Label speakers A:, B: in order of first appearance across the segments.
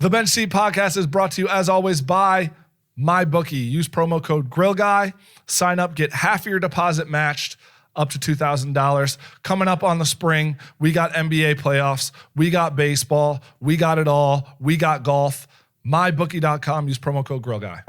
A: The Bench Seat Podcast is brought to you, as always, by MyBookie. Use promo code GRILLGUY. Sign up, get half your deposit matched up to $2,000. Coming up on the spring, we got NBA playoffs. We got baseball. We got it all. We got golf. MyBookie.com. Use promo code GRILLGUY.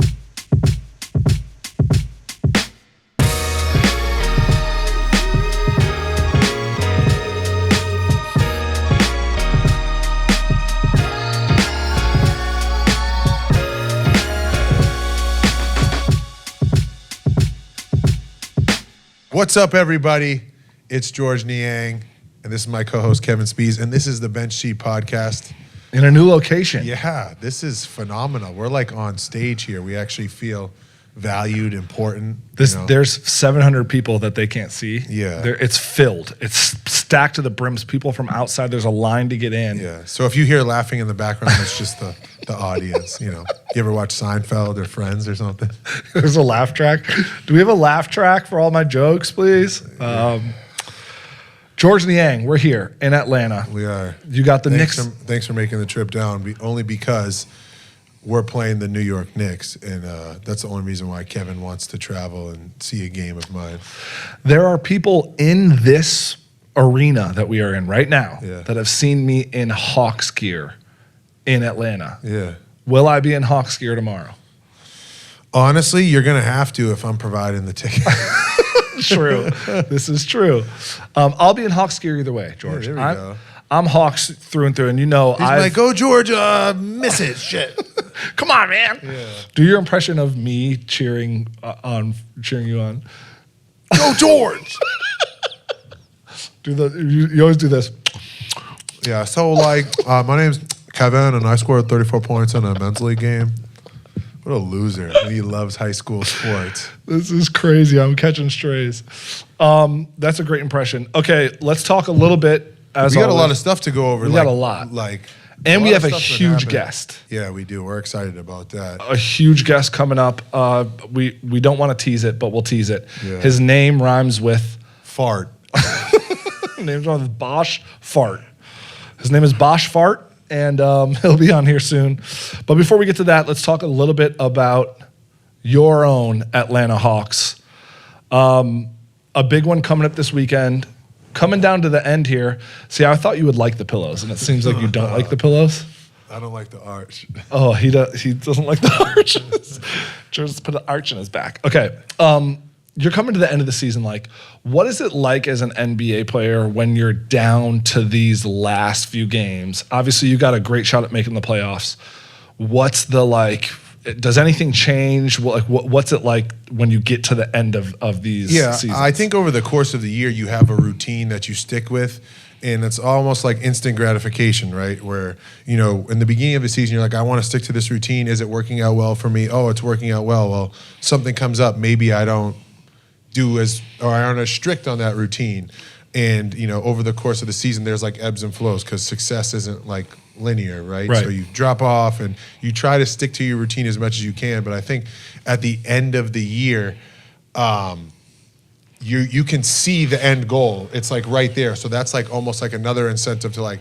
B: What's up, everybody? It's George Niang, and this is my co-host, Kevin Spees, and this is the Bench Seat Podcast.
A: In a new location.
B: Yeah, this is phenomenal. We're like on stage here. We actually feel valued, important.
A: There's 700 people that they can't see.
B: Yeah.
A: It's filled. It's stacked to the brims. People from outside, there's a line to get in.
B: Yeah, so if you hear laughing in the background, it's just the audience, You ever watch Seinfeld or Friends or something?
A: There's a laugh track. Do we have a laugh track for all my jokes, please? George Niang, we're here in Atlanta.
B: We are.
A: You got the Knicks.
B: Thanks for making the trip down, only because we're playing the New York Knicks, and that's the only reason why Kevin wants to travel and see a game of mine.
A: There are people in this arena that we are in right now that have seen me in Hawks gear in Atlanta.
B: Yeah.
A: Will I be in Hawks gear tomorrow?
B: Honestly, you're going to have to if I'm providing the ticket.
A: True. This is true. I'll be in Hawks gear either way, George.
B: Yeah, there we go.
A: I'm Hawks through and through, and
B: he's like, go Georgia, miss it, shit.
A: Come on, man.
B: Yeah.
A: Do your impression of me cheering you on.
B: Go George.
A: You always do this.
B: Yeah. So my name's Kevin, and I scored 34 points in a men's league game. What a loser. He loves high school sports.
A: This is crazy. I'm catching strays. That's a great impression. Okay, let's talk a little bit.
B: We got a lot of stuff to go over.
A: We got a lot. And we have a huge guest.
B: Yeah, we do. We're excited about that.
A: A huge guest coming up. We don't want to tease it, but we'll tease it.
B: Yeah.
A: His name rhymes with
B: fart.
A: Name's on Bosch Fart. His name is Bosch Fart, and he'll be on here soon. But before we get to that, let's talk a little bit about your own Atlanta Hawks. A big one coming up this weekend. Coming down to the end here. See, I thought you would like the pillows, and it seems like you don't like the pillows.
B: I don't like the arch.
A: Oh, he doesn't like the arches. Just put an arch in his back. Okay. You're coming to the end of the season. What is it like as an NBA player when you're down to these last few games? Obviously, you got a great shot at making the playoffs. What's does anything change? What's it like when you get to the end of these seasons?
B: I think over the course of the year, you have a routine that you stick with, and it's almost like instant gratification, right? Where, in the beginning of the season, you're like, I want to stick to this routine. Is it working out well for me? Oh, it's working out well. Well, something comes up. Maybe I don't I aren't as strict on that routine. And, over the course of the season, there's ebbs and flows because success isn't linear, right? So you drop off and you try to stick to your routine as much as you can. But I think at the end of the year, you can see the end goal. It's right there. So that's almost another incentive to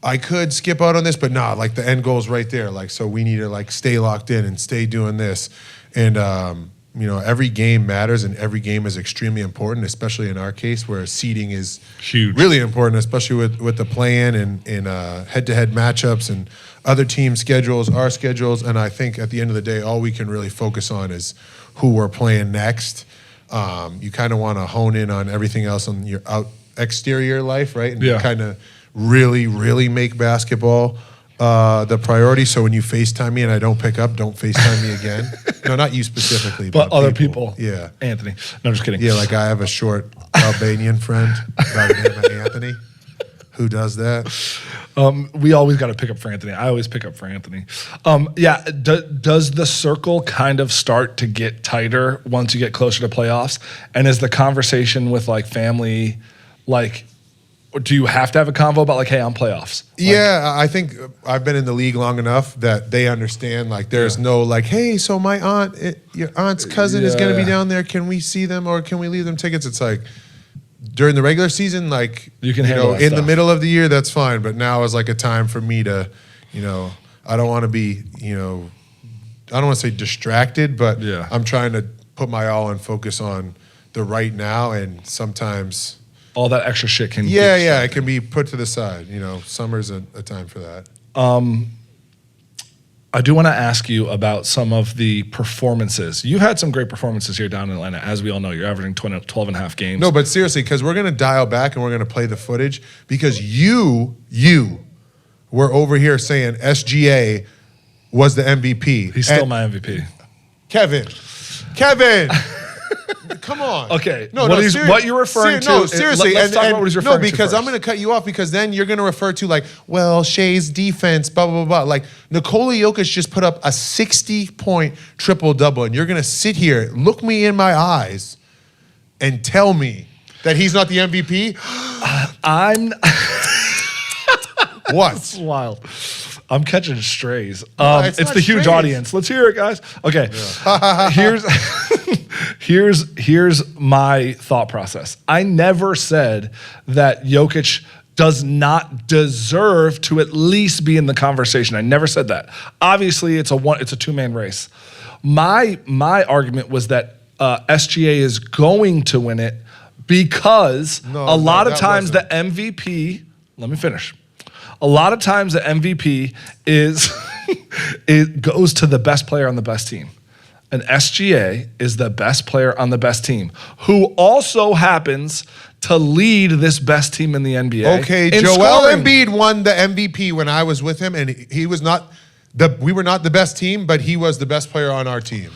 B: I could skip out on this, but nah, the end goal is right there. So we need to stay locked in and stay doing this. And, every game matters and every game is extremely important, especially in our case where seeding is
A: huge,
B: really important, especially with the play-in and head-to-head matchups and other team schedules, our schedules. And I think at the end of the day, all we can really focus on is who we're playing next. You kind of want to hone in on everything else on your exterior life, right? And kind of really, really make basketball the priority. So when you FaceTime me and I don't pick up, don't FaceTime me again. No, not you specifically,
A: but other people.
B: Yeah.
A: Anthony. No, I'm just kidding.
B: Yeah, I have a short Albanian friend by the name of Anthony who does that.
A: We always got to pick up for Anthony. I always pick up for Anthony. Does the circle kind of start to get tighter once you get closer to playoffs? And is the conversation with family, do you have to have a convo about hey, I'm playoffs?
B: I think I've been in the league long enough that they understand there's no hey, so my aunt, your aunt's cousin is going to be down there. Can we see them or can we leave them tickets? It's during the regular season,
A: you can handle that
B: in
A: stuff.
B: the middle of the year, that's fine. But now is a time for me to, I don't want to be, I don't want to say distracted, but
A: Yeah.
B: I'm trying to put my all and focus on the right now, and sometimes
A: All that extra shit can.
B: it can be put to the side. Summer's a time for that.
A: I do want to ask you about some of the performances. You had some great performances here down in Atlanta. As we all know, you're averaging 12 and a half games.
B: No, but seriously, because we're going to dial back and we're going to play the footage, because you were over here saying SGA was the MVP.
A: He's still my MVP.
B: Kevin. Come on.
A: Okay. What you're referring to.
B: No, seriously.
A: Let's talk about what he's referring to.
B: No, because
A: first.
B: I'm going to cut you off, because then you're going to refer to Shai's defense, blah, blah, blah, blah. Like, Nikola Jokic just put up a 60-point triple-double, and you're going to sit here, look me in my eyes, and tell me that he's not the MVP? What?
A: It's wild. I'm catching strays.
B: It's
A: it's
B: not
A: the huge
B: strays.
A: audience. Let's hear it, guys. Okay. Here's my thought process. I never said that Jokic does not deserve to at least be in the conversation. I never said that. Obviously, it's a two-man race. My argument was that SGA is going to win it because a lot of times the MVP. Let me finish. A lot of times the MVP it goes to the best player on the best team. And SGA is the best player on the best team, who also happens to lead this best team in the NBA.
B: Okay,
A: in
B: Joel
A: scoring.
B: Embiid won the MVP when I was with him, and he was not we were not the best team, but he was the best player on our team.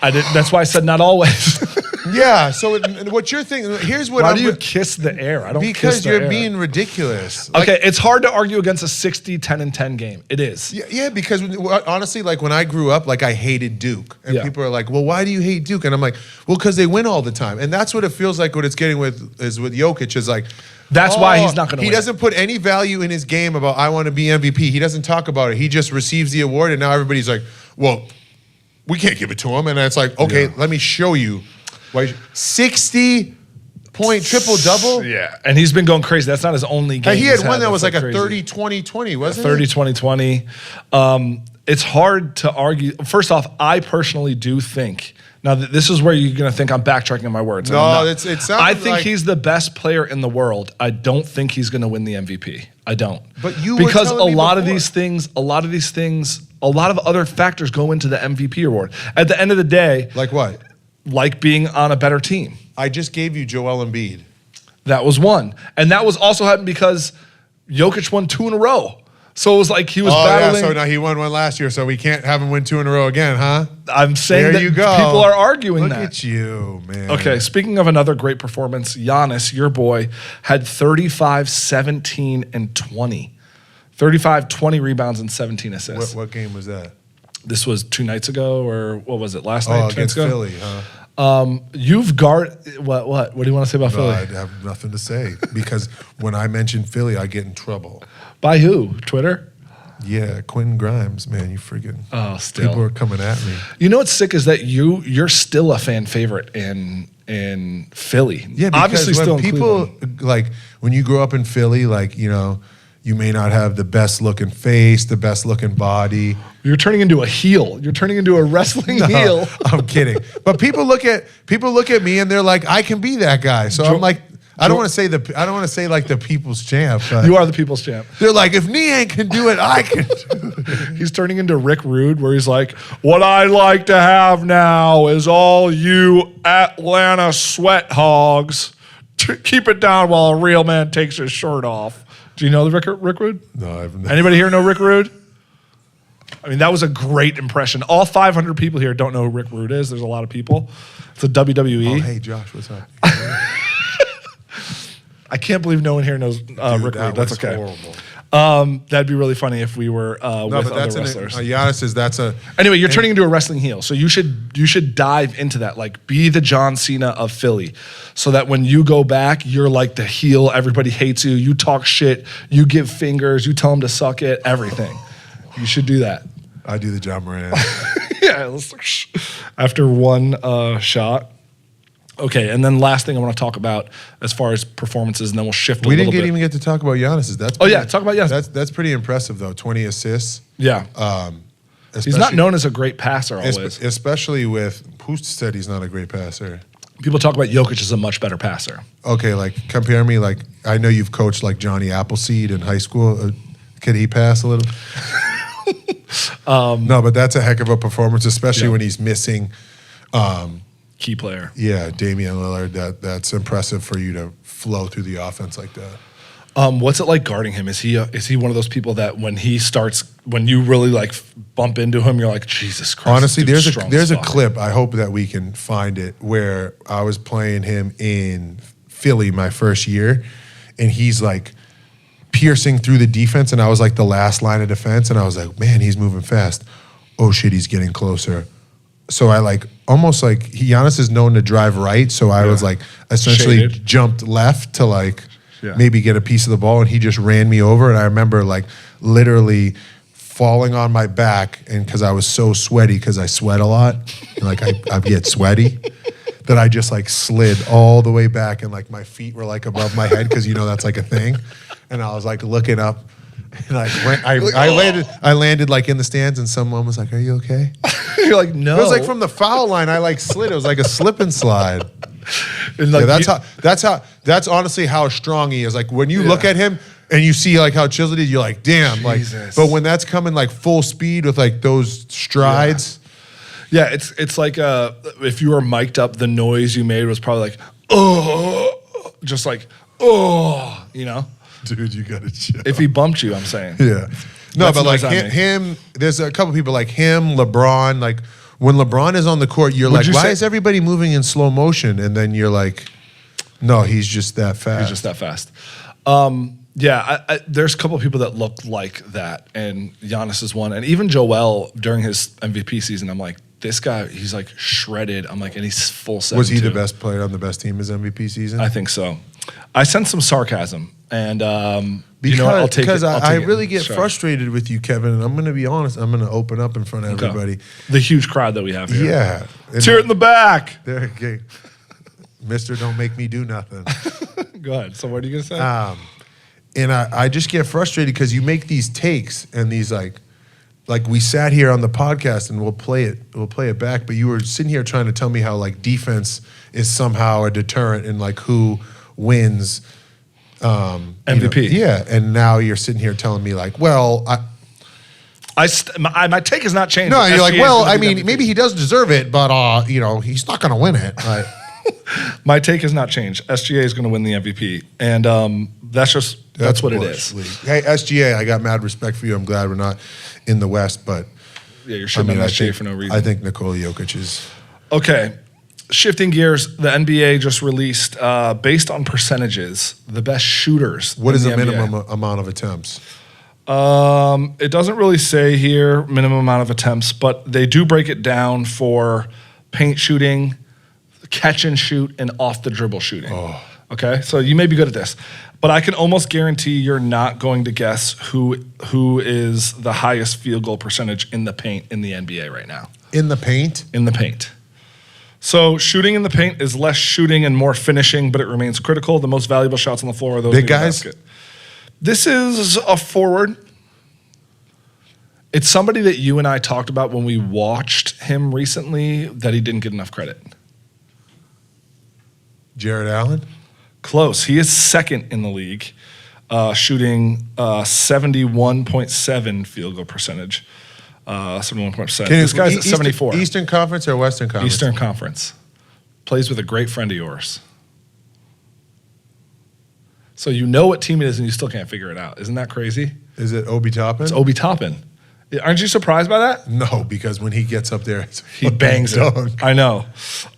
A: That's why I said not always.
B: Yeah, so what you're thinking, here's what
A: Why do you kiss the air? I don't kiss
B: because
A: the
B: you're
A: air.
B: being ridiculous.
A: Okay, it's hard to argue against a 60, 10, and 10 game. It is.
B: Yeah, because honestly, when I grew up, I hated Duke. And people are like, well, why do you hate Duke? And I'm like, well, because they win all the time. And that's what it feels like what it's getting with Jokic is like,
A: that's why he's not going to win.
B: He doesn't put any value in his game about, I want to be MVP. He doesn't talk about it. He just receives the award, and now everybody's like, well, we can't give it to him. And it's like, okay, let me show you. 60-point triple-double?
A: Yeah, and he's been going crazy. That's not his only game.
B: And he had one that was like a
A: crazy.
B: 30-20-20, wasn't it?
A: 30-20-20. It's hard to argue. First off, I personally do think, now this is where you're going to think I'm backtracking on my words.
B: No, it sounds
A: I think
B: like
A: he's the best player in the world. I don't think he's going to win the MVP. I don't.
B: But you
A: because
B: were telling me
A: a lot of
B: before.
A: these things, a lot of other factors go into the MVP award. At the end of the day,
B: Like what?
A: like being on a better team.
B: I just gave you Joel Embiid.
A: That was one. And that was also happened because Jokic won 2 in a row. So it was like he was battling.
B: Yeah, so now he won one last year, so we can't have him win 2 in a row again, huh?
A: I'm saying
B: There
A: that
B: you go.
A: people are arguing
B: Look
A: that.
B: at you, man.
A: Okay, speaking of another great performance, Giannis, your boy, had 35, 17, and 20. 35, 20 rebounds, and 17 assists.
B: What game was that?
A: This was 2 nights ago, or what was it, last night? 2 nights
B: against
A: ago?
B: Philly, huh?
A: You've guarded, what? What do you want to say about
B: No,
A: Philly?
B: I have nothing to say because when I mention Philly, I get in trouble.
A: By who? Twitter?
B: Yeah, Quentin Grimes, man, you freaking.
A: Oh, still.
B: People are coming at me.
A: You know what's sick is that you're still a fan favorite in Philly.
B: Yeah, because
A: obviously
B: when
A: still in
B: people
A: Cleveland.
B: when you grow up in Philly, you may not have the best looking face, the best looking body.
A: You're turning into a heel. You're turning into a wrestling heel.
B: I'm kidding. But people look at me and they're like, I can be that guy. So I'm like, I don't want to say like the people's champ. But
A: You are the people's champ.
B: they're like, if Niang can do it, I can do it.
A: He's turning into Rick Rude, where he's like, what I'd like to have now is all you Atlanta sweat hogs to keep it down while a real man takes his shirt off. Do you know the Rick Rude?
B: No, I've never.
A: Anybody here know Rick Rude? I mean, that was a great impression. All 500 people here don't know who Rick Rude is. There's a lot of people. It's a WWE.
B: Oh, hey, Josh, what's up?
A: I can't believe no one here knows Rick Rude. That's
B: was
A: okay.
B: horrible.
A: That'd be really funny if we were with other wrestlers.
B: Giannis
A: Anyway, you're turning into a wrestling heel, so you should dive into that. Like, be the John Cena of Philly, so that when you go back, you're like the heel. Everybody hates you. You talk shit. You give fingers. You tell them to suck it. Everything. You should do that.
B: I do the John Moran.
A: Yeah. After one shot. Okay, and then last thing I want to talk about as far as performances, and then we'll shift a
B: We
A: little
B: didn't
A: bit.
B: even get to talk about Giannis's.
A: Talk about Giannis.
B: That's pretty impressive though. 20 assists.
A: Yeah. He's not known as a great passer always.
B: Especially with who said he's not a great passer.
A: People talk about Jokic as a much better passer.
B: Okay, like compare me. Like I know you've coached like Johnny Appleseed in high school. Could he pass a little? No, but that's a heck of a performance, especially when he's missing.
A: Key player.
B: Yeah, Damian Lillard. That's impressive for you to flow through the offense like that.
A: What's it like guarding him? Is he one of those people that when you really like bump into him, you're like, Jesus Christ.
B: Honestly, there's a clip. I hope that we can find it where I was playing him in Philly my first year, and he's like piercing through the defense, and I was like the last line of defense, and I was like, man, he's moving fast. Oh shit, he's getting closer. So I like almost like Giannis is known to drive right, so I was like essentially jumped left to like maybe get a piece of the ball, and he just ran me over. And I remember like literally falling on my back, and because I was so sweaty, because I sweat a lot, and like I get sweaty, that I just like slid all the way back, and like my feet were like above my head, because that's like a thing. And I was like looking up, and I landed like in the stands, and someone was like, "Are you okay?"
A: You're like, no.
B: It was like from the foul line. I like slid. It was like a slip and slide.
A: And like
B: That's honestly how strong he is. Like when you look at him and you see like how chiseled he is, you're like, damn.
A: Jesus.
B: Like, but when that's coming like full speed with like those strides.
A: Yeah, it's like if you were mic'd up, the noise you made was probably like, oh, just like, oh,
B: Dude, you gotta chill.
A: If he bumped you, I'm saying.
B: Yeah. No,
A: That's
B: but like him, there's a couple people like him, LeBron. Like when LeBron is on the court, you're like, why is everybody moving in slow motion? And then you're like, no, he's just that fast.
A: He's just that fast. There's a couple of people that look like that, and Giannis is one. And even Joel during his MVP season, I'm like, this guy, he's like shredded. I'm like, and he's full 7'2".
B: Was he the best player on the best team his MVP season?
A: I think so. I sense some sarcasm, and
B: because I really get frustrated with you, Kevin. And I'm going to be honest. I'm going to open up in front of everybody.
A: The huge crowd that we have here.
B: Yeah,
A: let's hear it in the back.
B: There, okay. Mister, don't make me do nothing.
A: Go ahead. So what are you going to say?
B: And I just get frustrated because you make these takes and these like we sat here on the podcast and we'll play it back, but you were sitting here trying to tell me how like defense is somehow a deterrent in like who wins
A: MVP.
B: And now you're sitting here telling me like, well,
A: my take has not changed.
B: No, you're like, well, I mean, maybe he does deserve it, but he's not going to win it. Right?
A: My take has not changed. SGA is going to win the MVP, and that's what it is.
B: Hey, SGA, I got mad respect for you. I'm glad we're not in the West, but
A: yeah, you're shitting on SGA for no reason.
B: I think Nikola Jokic is
A: okay. Shifting gears, the NBA just released, based on percentages, the best shooters.
B: What is the minimum amount of attempts?
A: It doesn't really say here minimum amount of attempts, but they do break it down for paint shooting, catch and shoot, and off the dribble shooting. Oh. Okay, so you may be good at this, but I can almost guarantee you're not going to guess who is the highest field goal percentage in the paint in the NBA right now.
B: In the paint?
A: In the paint. So shooting in the paint is less shooting and more finishing, but it remains critical. The most valuable shots on the floor are those
B: big guys.
A: Basket. This is a forward. It's somebody that you and I talked about when we watched him recently that he didn't get enough credit.
B: Jared Allen?
A: Close. He is second in the league, shooting 71.7 field goal percentage. 71%. This guy's at 74.
B: Eastern Conference or Western Conference?
A: Eastern Conference. Plays with a great friend of yours. So you know what team it is and you still can't figure it out. Isn't that crazy?
B: Is it Obi Toppin?
A: It's Obi Toppin. Aren't you surprised by that?
B: No, because when he gets up there,
A: he bangs it. I know.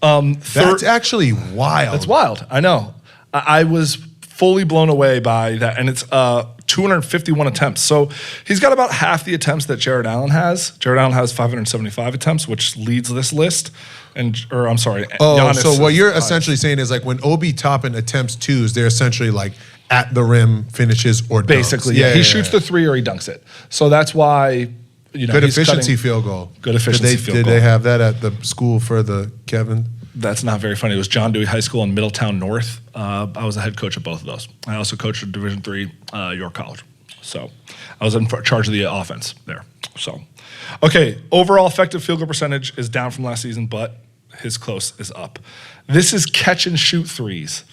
B: That's actually wild.
A: That's wild. I know. I was fully blown away by that, and it's 251 attempts. So he's got about half the attempts that Jared Allen has. Jared Allen has 575 attempts, which leads this list. Giannis
B: so what you're essentially saying is like when Obi Toppin attempts twos, they're essentially like at the rim finishes or dunks.
A: Basically, yeah. He shoots the three or he dunks it. So that's why,
B: good efficiency field goal.
A: Good efficiency field goal.
B: Did they have that at the school for the Kevin?
A: That's not very funny. It was John Dewey High School in Middletown North. I was the head coach at both of those. I also coached at Division III York College. So I was in charge of the offense there. So, okay, overall effective field goal percentage is down from last season, but his close is up. This is catch and shoot threes.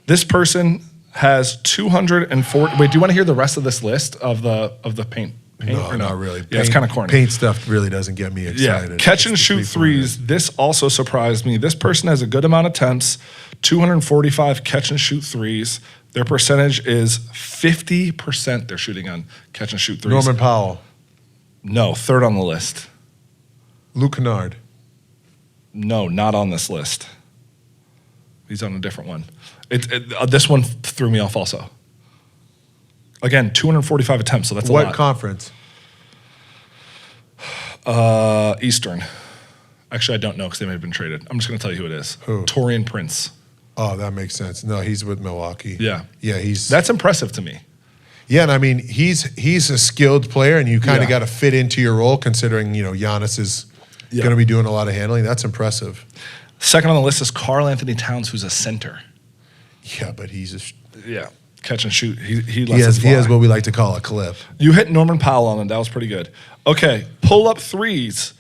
A: This person has 240. Wait, do you want to hear the rest of this list of the paint?
B: No, not really.
A: Yeah, it's kind of corny.
B: Paint stuff really doesn't get me excited.
A: Yeah, catch and shoot threes. This also surprised me. This person has a good amount of attempts, 245 catch and shoot threes. Their percentage is 50% they're shooting on catch and shoot threes.
B: Norman Powell.
A: No, third on the list.
B: Luke Kennard.
A: No, not on this list. He's on a different one. This one threw me off also. Again, 245 attempts, so that's a lot.
B: What conference?
A: Eastern. Actually, I don't know because they may have been traded. I'm just going to tell you who it is.
B: Who?
A: Torian Prince.
B: Oh, that makes sense. No, he's with Milwaukee.
A: Yeah.
B: Yeah,
A: That's impressive to me.
B: Yeah, and I mean, he's a skilled player, and you kind of
A: Yeah.
B: got to fit into your role considering, Giannis is going to be doing a lot of handling. That's impressive.
A: Second on the list is Karl Anthony Towns, who's a center.
B: Yeah, but he's
A: Yeah. Catch and shoot. He
B: he
A: lets us fly.
B: has what we like to call a clip.
A: You hit Norman Powell on it. That was pretty good. Okay, pull up threes.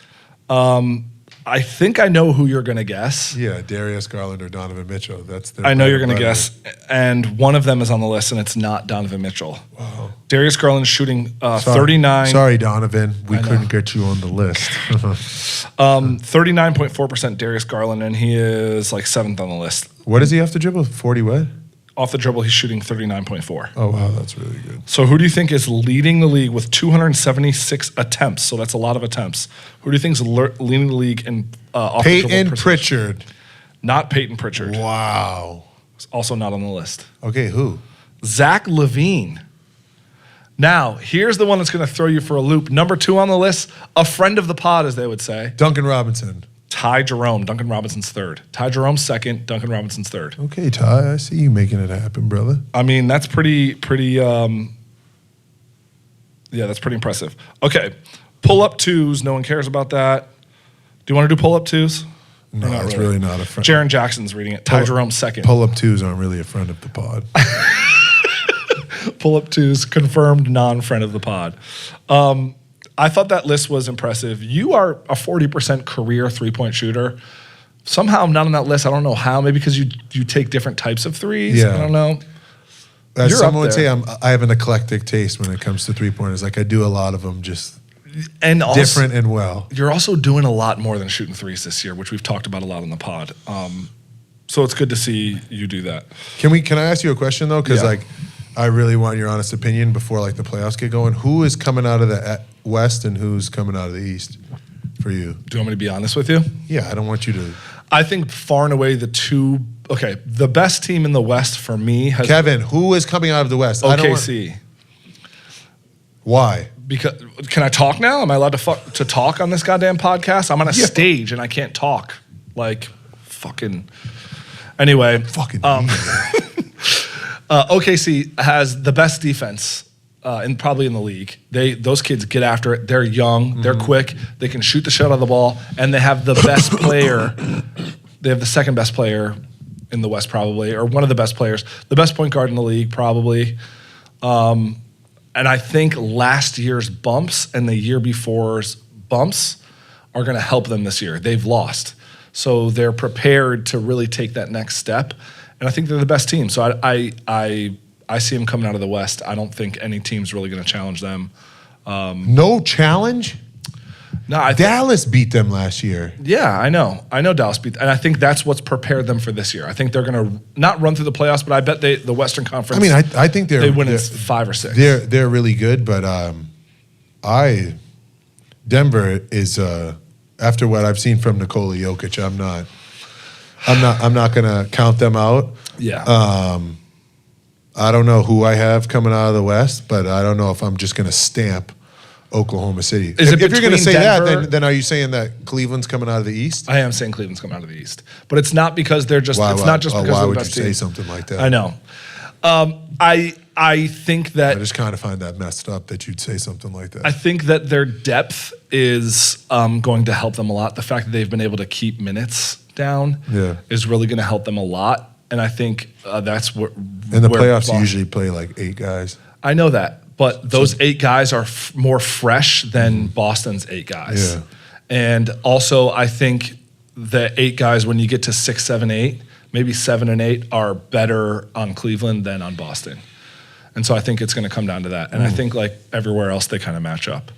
A: I think I know who you're going to guess.
B: Yeah, Darius Garland or Donovan Mitchell. That's their
A: I know you're
B: bread
A: going to
B: and
A: guess. And one of them is on the list, and it's not Donovan Mitchell.
B: Wow.
A: Darius Garland is shooting
B: Sorry.
A: 39.
B: Sorry, Donovan. We
A: I know.
B: couldn't get you on the list.
A: 39.4% Darius Garland, and he is like 7th on the list.
B: What does he have to dribble? 40 what?
A: Off the dribble, he's shooting 39.4.
B: Oh, wow, that's really good.
A: So who do you think is leading the league with 276 attempts? So that's a lot of attempps. Who do you think is leading the league in off the dribble
B: Peyton
A: percentage?
B: Pritchard.
A: Not Peyton Pritchard.
B: Wow.
A: It's also not on the list.
B: Okay, who?
A: Zach LaVine. Now, here's the one that's going to throw you for a loop. Number 2 on the list, a friend of the pod, as they would say.
B: Duncan Robinson.
A: Ty Jerome. Duncan Robinson's 3rd. Ty Jerome's 2nd. Duncan Robinson's 3rd.
B: Okay, Ty, I see you making it happen, brother.
A: I mean, that's pretty, that's pretty impressive. Okay, pull-up twos. No one cares about that. Do you want to do pull-up twos?
B: No,
A: not
B: that's
A: really.
B: really not a friend.
A: Jaron Jackson's reading it. Ty Jerome's 2nd.
B: Pull-up twos aren't really a friend of the pod.
A: Pull-up twos, confirmed non-friend of the pod. I thought that list was impressive. You are a 40% career three-point shooter. Somehow I'm not on that list. I don't know how. Maybe because you take different types of threes.
B: Yeah.
A: I don't know.
B: As
A: You're
B: someone
A: up
B: would say,
A: there.
B: I have an eclectic taste when it comes to three-pointers. Like, I do a lot of them just
A: And also,
B: different and well.
A: You're also doing a lot more than shooting threes this year, which we've talked about a lot on the pod. So it's good to see you do that.
B: Can I ask you a question, though? Because,
A: Yeah.
B: I really want your honest opinion before, the playoffs get going. Who is coming out of the West and who's coming out of the East for you?
A: Do you want me to be honest with you?
B: Yeah, I don't want you to...
A: I think far and away the best team in the West for me has
B: Kevin, who is coming out of the West? I don't want-
A: OKC.
B: Why?
A: Because can I talk now? Am I allowed to talk on this goddamn podcast? I'm on a stage and I can't talk. Fucking. Anyway,
B: Fucking
A: OKC has the best defense probably in the league. Those kids get after it. They're young. They're quick. They can shoot the shit out of the ball, and they have the best player. They have the second best player in the West probably, or one of the best players. The best point guard in the league probably. And I think last year's bumps and the year before's bumps are going to help them this year. They've lost. So they're prepared to really take that next step. And I think they're the best team. So I see them coming out of the West. I don't think any team's really going to challenge them.
B: No challenge?
A: No,
B: Dallas beat them last year.
A: Yeah, I know. I know Dallas beat, and I think that's what's prepared them for this year. I think they're going to not run through the playoffs, but I bet the Western Conference.
B: I mean, I think
A: they win in 5 or 6.
B: They're really good, but Denver is after what I've seen from Nikola Jokic, I'm not going to count them out.
A: Yeah.
B: I don't know who I have coming out of the West, but I don't know if I'm just going to stamp Oklahoma City.
A: Is
B: If
A: it
B: you're going to
A: between
B: say
A: Denver-
B: that, then are you saying that Cleveland's coming out of the East?
A: I am saying Cleveland's coming out of the East, but it's not because they're just. It's not just because
B: why
A: they're the
B: would you
A: best
B: say
A: team.
B: something like that?
A: I know. I think that
B: I just kind of find that messed up that you'd say something like that.
A: I think that their depth is going to help them a lot. The fact that they've been able to keep minutes down
B: Yeah.
A: is really going to help them a lot. And I think that's what.
B: In the playoffs, you usually play like 8 guys.
A: I know that, but those 8 guys are more fresh than Boston's 8 guys.
B: Yeah.
A: And also, I think the 8 guys, when you get to 6, 7, 8, maybe 7 and 8, are better on Cleveland than on Boston. And so I think it's going to come down to that. And I think like everywhere else, they kind of match up.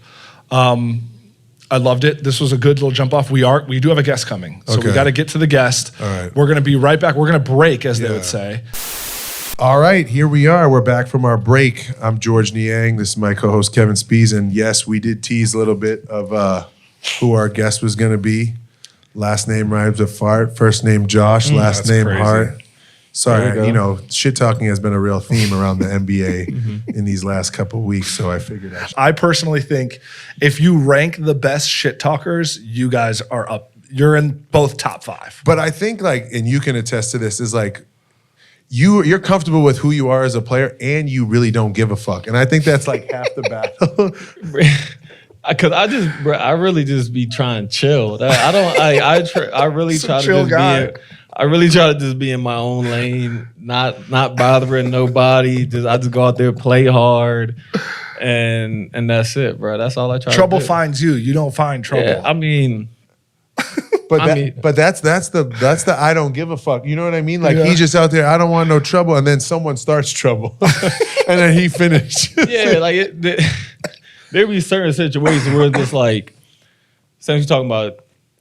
A: I loved it. This was a good little jump off. We do have a guest coming, so we got to get to the guest.
B: All right.
A: We're going to be right back. We're going to break, as they would say.
B: All right, here we are. We're back from our break. I'm George Niang. This is my co-host Kevin Spees, and yes, we did tease a little bit of who our guest was going to be. Last name rhymes with fart. First name Josh. Last name
A: crazy.
B: Hart. Sorry, shit talking has been a real theme around the NBA in these last couple of weeks, so I figured
A: I personally think if you rank the best shit talkers, you guys are up. You're in both top 5.
B: But I think and you can attest to this, is like you're comfortable with who you are as a player, and you really don't give a fuck. And I think that's like half the battle.
C: Because I really just be trying to chill. I really try to
A: chill guy.
C: I really try to just be in my own lane, not bothering nobody. I just go out there, play hard, and that's it, bro. That's all I try.
A: Trouble
C: to do.
A: finds you. You don't find trouble.
C: Yeah, I mean.
B: But that's the I don't give a fuck. You know what I mean? Like he's just out there. I don't want no trouble, and then someone starts trouble, and then he finishes.
C: Yeah, like there be certain situations where it's just like, since we talking about.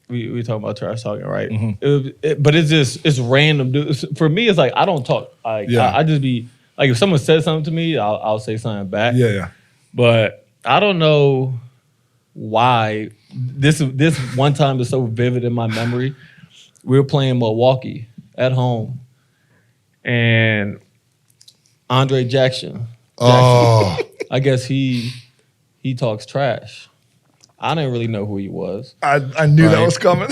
C: We talking about trash talking, right? Mm-hmm. But it's random. For me, it's like I don't talk. I just be like, if someone says something to me, I'll say something back.
A: Yeah.
C: But I don't know why this one time is so vivid in my memory. We were playing Milwaukee at home, and Andre Jackson.
B: Oh,
C: I guess he talks trash. I didn't really know who he was.
A: I knew that was coming.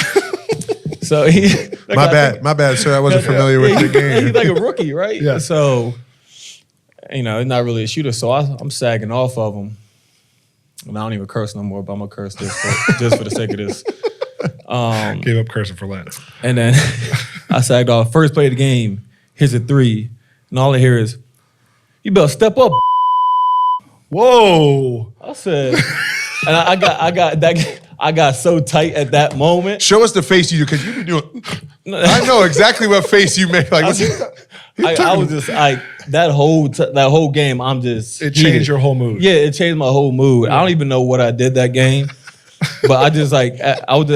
C: So he
B: my bad, sir. I wasn't familiar with the game.
C: He's like a rookie, right?
A: Yeah.
C: So, he's not really a shooter. So I'm sagging off of him. And I don't even curse no more, but I'm gonna curse just for the sake of this.
A: Gave up cursing for Lance.
C: And then I sagged off. First play of the game, here's a 3, and all I hear is, "You better step up."
A: Whoa!
C: I said, and I got so tight at that moment.
B: Show us the face you do, because you be doing. I know exactly what face you make. Like
C: I was just like that whole game. I'm just
A: it changed your whole mood.
C: Yeah, it changed my whole mood. I don't even know what I did that game, but I just like I was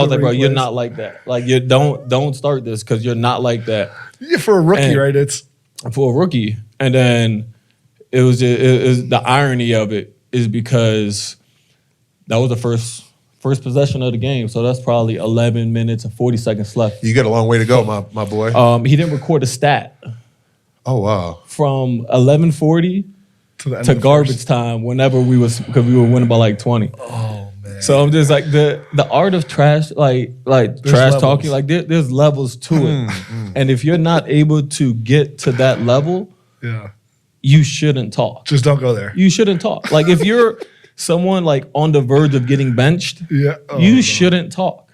C: like, bro, you're not like that. Like you don't start this because you're not like that.
A: Yeah, for a rookie, right? It's
C: for a rookie, and then it was the irony of it is because that was the first possession of the game, so that's probably 11 minutes and 40 seconds left.
B: You got a long way to go, my boy.
C: He didn't record a stat.
B: Oh wow!
C: From 11:40 to garbage time, because we were winning by like 20.
A: Oh man!
C: So I'm just like the art of trash, like trash talking, like there's levels to it, and if you're not able to get to that level, you shouldn't talk.
A: Just don't go there.
C: You shouldn't talk. Like if you're someone like on the verge of getting benched, you shouldn't talk.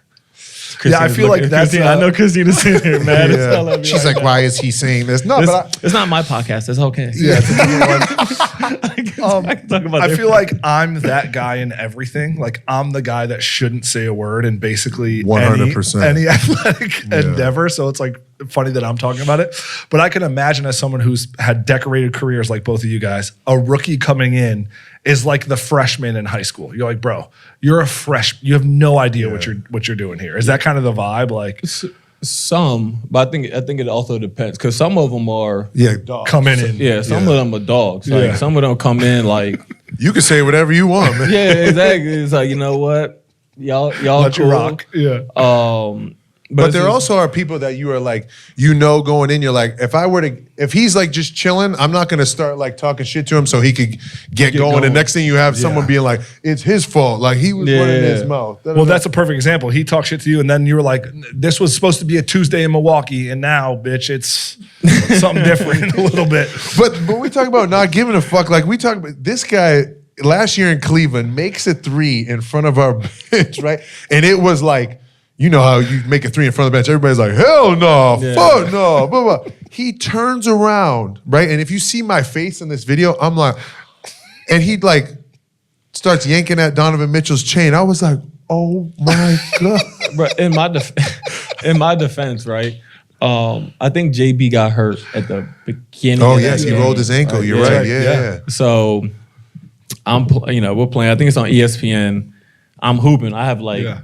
A: I feel like that's.
C: I know Christina's sitting here mad as hell at me.
B: She's like, why is he saying this? No,
C: it's not my podcast. It's okay.
B: Yeah, it's a different one.
A: I feel like I'm that guy in everything. Like I'm the guy that shouldn't say a word in basically
B: 100%
A: any athletic endeavor. So it's like funny that I'm talking about it. But I can imagine as someone who's had decorated careers like both of you guys, a rookie coming in is like the freshman in high school. You're like, bro, you're a you have no idea what you're doing here. Is that kind of the vibe? Like
C: some, but I think it also depends because some of them are
B: dogs.
A: Coming in.
C: Yeah, some of them are dogs. Like some of them come in like
B: you can say whatever you want, man.
C: Yeah, exactly. It's like, you know what, y'all
A: let
C: cool.
A: you rock. Yeah.
B: But there also are people that you are like, going in, you're like, if he's like just chilling, I'm not going to start like talking shit to him so he could get going. And next thing you have someone being like, it's his fault. Like he was running his mouth.
A: Well, that's a perfect example. He talked shit to you and then you were like, this was supposed to be a Tuesday in Milwaukee. And now, bitch, it's something different a little bit.
B: But we talk about not giving a fuck. Like we talk about this guy last year in Cleveland makes a 3 in front of our bench, right? And it was like, you know how you make a three in front of the bench. Everybody's like, hell no, fuck no, blah, blah. He turns around, right? And if you see my face in this video, I'm like, and he like starts yanking at Donovan Mitchell's chain. I was like, oh my God.
C: Bro, in my defense, right? I think JB got hurt at the beginning.
B: Oh
C: of
B: yes,
C: that
B: he
C: game.
B: rolled his ankle. You're right. Yeah.
C: So we're playing. I think it's on ESPN. I'm hooping. I have I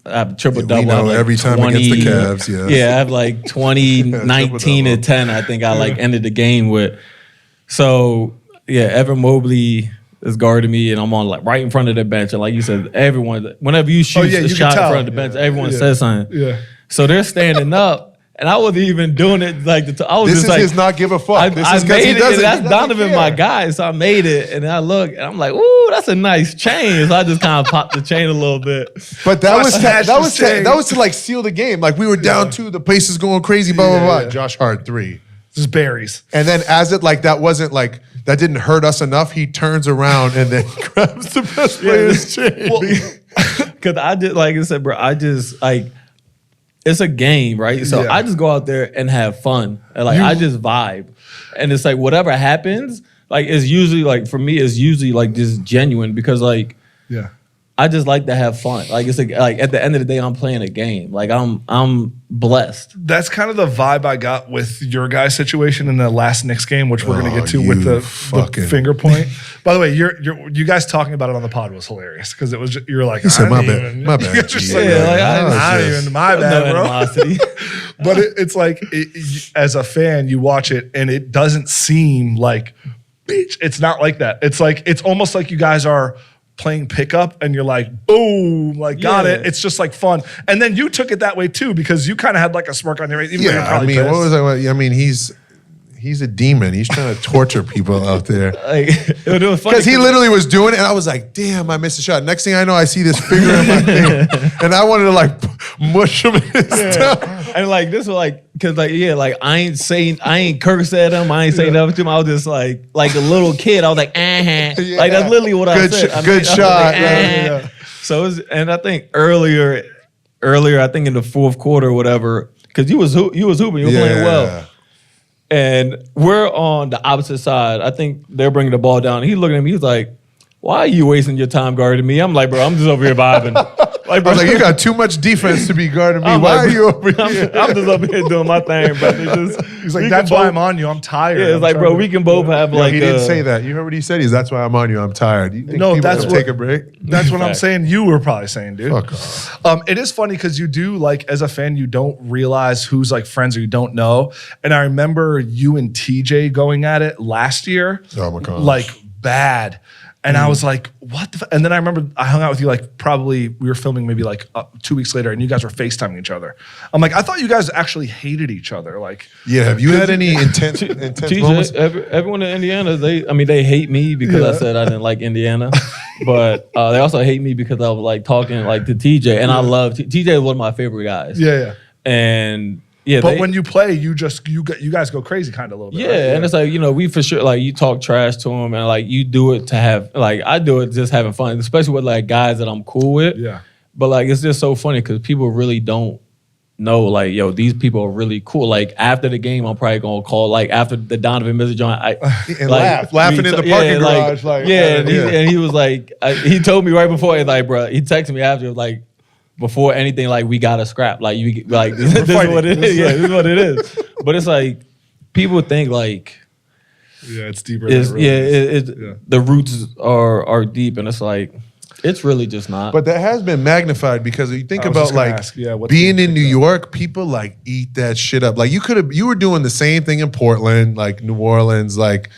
C: have triple double.
B: We know every time against the Cavs. Yeah.
C: I have like 20, 19, and 10. I think I ended the game with. So Evan Mobley is guarding me, and I'm on like right in front of the bench. And like you said, everyone, whenever you shoot the shot in front of the bench, everyone says something.
A: Yeah.
C: So they're standing up. And I wasn't even doing it like I was
B: This
C: just
B: is
C: like
B: his not give a fuck.
C: I
B: This is
C: made it. And that's Donovan,
B: care.
C: my guy. So I made it, and I look, and I'm like, "Ooh, that's a nice chain." So I just kind of popped the chain a little bit.
B: But that was to like seal the game. Like we were down 2, the place is going crazy. Blah blah blah. Josh Hart 3.
A: Just berries.
B: And then as it like that wasn't like that didn't hurt us enough. He turns around and then grabs the best player's chain.
C: Because I just like I said, bro. I just like. It's a game, right? So I just go out there and have fun. And I just vibe. And it's like whatever happens, like it's usually like for me, it's usually like just genuine because like I just like to have fun. Like it's like at the end of the day, I'm playing a game. Like I'm blessed.
A: That's kind of the vibe I got with your guys' situation in the last Knicks game, which we're going to get to with the finger point. By the way, you guys talking about it on the pod was hilarious because it was just, you're like,
B: my bad.
A: My bad. My bad, bro. But it's like as a fan, you watch it and it doesn't seem like, bitch. It's not like that. It's like it's almost like you guys are playing pickup and you're like, boom, like got it. It's just like fun. And then you took it that way too because you kind of had like a smirk on your face.
B: I mean, what was I? I mean, he's a demon. He's trying to torture people out there.
C: Like, it was funny
B: because he literally was doing it, and I was like, "Damn, I missed a shot." Next thing I know, I see this finger in my thing, and I wanted to like mush him in his tongue.
C: And like this was like, cause like I ain't curse at him. I ain't saying nothing to him. I was just like a little kid. I was like, like that's literally what I said.
B: Good shot.
C: Like, So it was, and I think earlier, I think in the fourth quarter or whatever, because you was hooping, you were playing well. And we're on the opposite side. I think they're bringing the ball down. He's looking at me. He's like, "Why are you wasting your time guarding me?" I'm like, "Bro, I'm just over here vibing." Like, bro,
B: I was like, "You got too much defense to be guarding me. Why are you over here?"
C: I'm just over here doing my thing, bro.
A: He's like, "That's why I'm on you. I'm tired."
C: Yeah, it's like, bro, we can both have like.
B: He didn't say that. You heard what he said? That's why I'm on you. I'm tired. You think
A: that's what.
B: Take a break.
A: That's what I'm saying. You were probably saying, dude.
B: Fuck off.
A: It is funny because you do like as a fan, you don't realize who's like friends or you don't know. And I remember you and TJ going at it last year.
B: Oh my gosh.
A: Like bad. And I was like, what the and then I remember I hung out with you like probably we were filming maybe like 2 weeks later and you guys were FaceTiming each other. I'm like, I thought you guys actually hated each other. Like,
B: yeah, have you had any intense moments?
C: Everyone in Indiana, they hate me because I said I didn't like Indiana. But they also hate me because I was like talking like to TJ. And I love TJ is one of my favorite guys.
A: Yeah.
C: And
A: but when you play, you guys go crazy kind of a little bit.
C: Yeah, right? And it's like, we for sure, like you talk trash to him and like you do it to have, like I do it just having fun, especially with like guys that I'm cool with.
A: Yeah.
C: But like, it's just so funny because people really don't know, like, yo, these people are really cool. Like after the game, I'm probably going to call, like after the Donovan Mitchell joint,
B: and laughing in the parking garage.
C: And he was like, he told me right before, like, bro, he texted me after, like, before anything, like we gotta scrap. Like this is what it is. Yeah, this is what it is. But it's like people think like
A: it's deeper.
C: The roots are deep, and it's like it's really just not.
B: But that has been magnified because you think about like being in New York, people like eat that shit up. Like you were doing the same thing in Portland, like New Orleans, like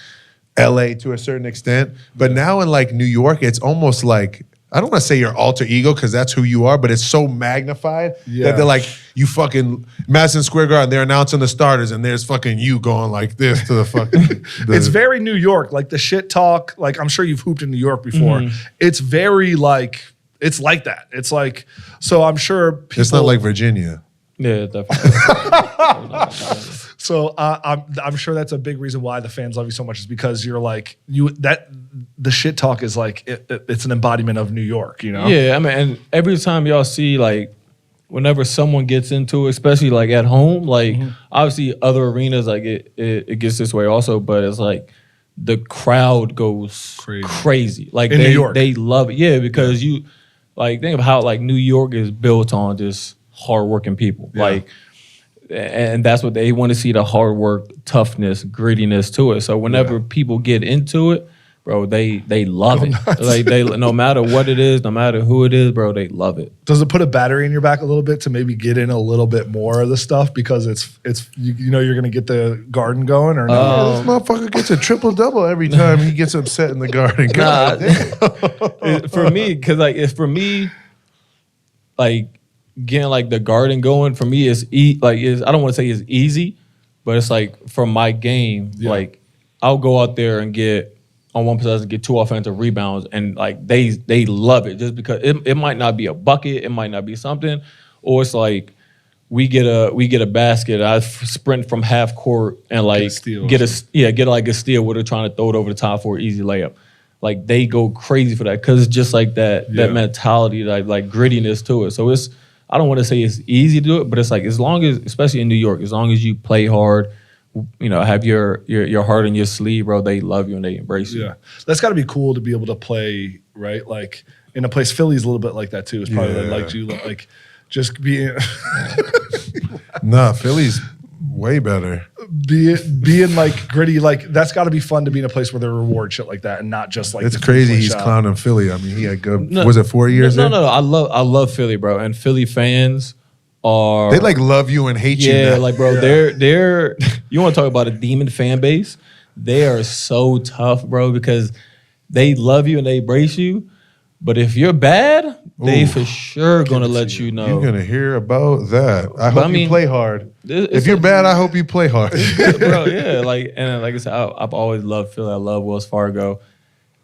B: LA to a certain extent. But now in like New York, it's almost like, I don't want to say your alter ego because that's who you are, but it's so magnified that they're like, you fucking Madison Square Garden, they're announcing the starters and there's fucking you going like this to the fucking.
A: It's very New York, like the shit talk. Like I'm sure you've hooped in New York before. It's very like, it's like that. It's like, so I'm sure people.
B: It's not like Virginia.
C: Yeah, definitely.
A: So I'm sure that's a big reason why the fans love you so much is because you're like the shit talk is like it's an embodiment of New York, you know?
C: Yeah, I mean, and every time y'all see like whenever someone gets into it, especially like at home, like obviously other arenas, like it gets this way also, but it's like the crowd goes crazy. Like
A: in New York,
C: they love it. Yeah, because you like think of how like New York is built on just hardworking people.
A: Yeah.
C: Like, and that's what they want to see, the hard work, toughness, grittiness to it. So whenever people get into it, bro, they love it. Like they, no matter what it is, no matter who it is, bro, they love it.
A: does it put a battery in your back a little bit to maybe get in a little bit more of the stuff because it's you know you're gonna get the garden going or no?
B: This motherfucker gets a triple-double every time he gets upset in the garden. God damn.
C: For me, because like it's for me, like getting like the garden going for me is I don't want to say it's easy, but it's like for my game, like I'll go out there and get on one possession, get 2 offensive rebounds, and like they love it just because it might not be a bucket, it might not be something, or it's like we get a basket, I sprint from half court and like get like a steal where they're trying to throw it over the top for an easy layup. Like they go crazy for that because it's just like that mentality, like grittiness to it. So it's, I don't want to say it's easy to do it, but it's like as long as, especially in New York, as long as you play hard, you know, have your heart in your sleeve, bro, they love you and they embrace you.
A: Yeah, that's got to be cool to be able to play, right? Like in a place, Philly's a little bit like that too. It's probably like just being.
B: Nah, Philly's way better.
A: Being like gritty, like that's got to be fun to be in a place where they reward shit like that and not just like
B: it's crazy. He's clowning Philly. I mean, he had good. Was it 4 years?
C: No. I love Philly, bro, and Philly fans.
B: They like love you and hate you.
C: Yeah, like bro, they're you want to talk about a demon fan base? They are so tough, bro, because they love you and they embrace you. But if you're bad, they for sure gonna let you know.
B: You're gonna hear about that. I hope you play hard. If you're bad, I hope you play hard.
C: Bro, yeah, like I said, I've always loved Philly. I love Wells Fargo,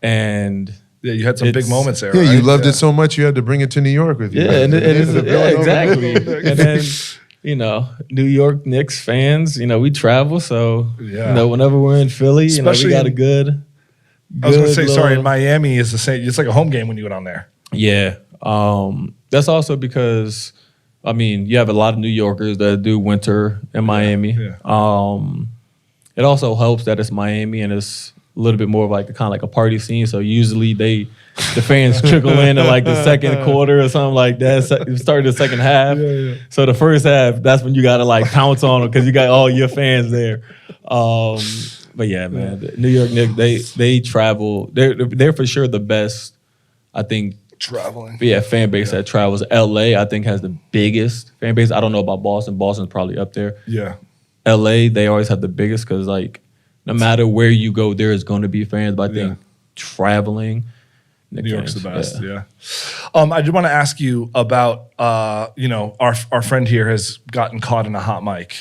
C: and.
A: Yeah, you had some big moments there.
B: Yeah,
A: right?
B: you loved it so much you had to bring it to New York with you.
C: Yeah, exactly. And then, you know, New York Knicks fans, you know, we travel, so you know, whenever we're in Philly,
A: especially
C: you know, we got a good.
A: I was gonna say, sorry, in Miami is the same. It's like a home game when you go down there.
C: Yeah, that's also because, I mean, you have a lot of New Yorkers that do winter in Miami. Yeah. It also helps that it's Miami and it's a little bit more of like a kind of like a party scene. So usually the fans trickle in like the second quarter or something like that. Start the second half. Yeah. So the first half, that's when you got to like pounce on them because you got all your fans there. But yeah, man, the New York Knicks, they travel. They're for sure the best, I think.
A: Traveling.
C: Yeah, fan base that travels. LA, I think, has the biggest fan base. I don't know about Boston. Boston's probably up there.
A: Yeah.
C: LA, they always have the biggest because like no matter where you go, there is going to be fans. But I think traveling,
A: New York's the best. Yeah. I do want to ask you about you know, our friend here has gotten caught in a hot mic